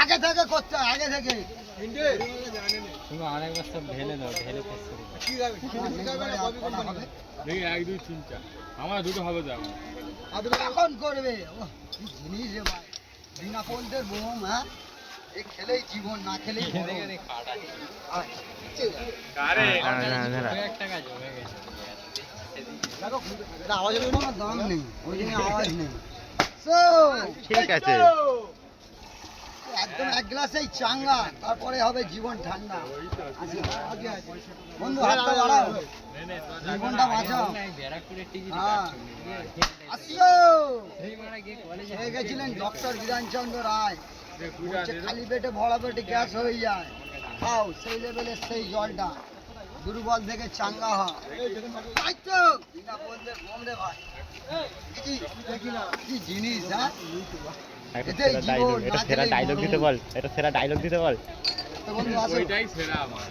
আগে থেকে করতে আগে থেকে তুমি আরেকবার সব ঢেলে দাও, ঢেলে ফেস দেখি 1 2 3 4 আমার দুটো হবে তো এখন করবে কি জিনিস রে ভাই বিনা পন্থের বোম হ্যাঁ এই খেলেই জীবন না খেলেই একটা কাজ হয়ে গেছে। আওয়াজের কোনো দাম নেই ওই জন্য আওয়াজ নেই ঠিক আছে একদম এক গ্লাসেই চাঙ্গা তারপরে হবে জীবন ঠান্ডা বন্ধু হাতটা বাড়াও জীবনটা বাঁচাও ব্যারাকপুরের টিকিট আসো হয়ে গেছিলেন ডক্টর বিধানচন্দ্র রায় বলছে খালি পেটে ভরা পেটে গ্যাস হয়ে যায় খাও সেই লেভেলের সেই জলটা দুর্বল থেকে চাঙ্গা হয় তাই তো বিনা বলতে বোম রে ভাই কি জিনিস হ্যাঁ এটা সেরা ডায়লগ দিতে বল, এটা সেরা ডায়লগ দিতে বল। তো বন্ধু আসো ওইটাই সেরা আমার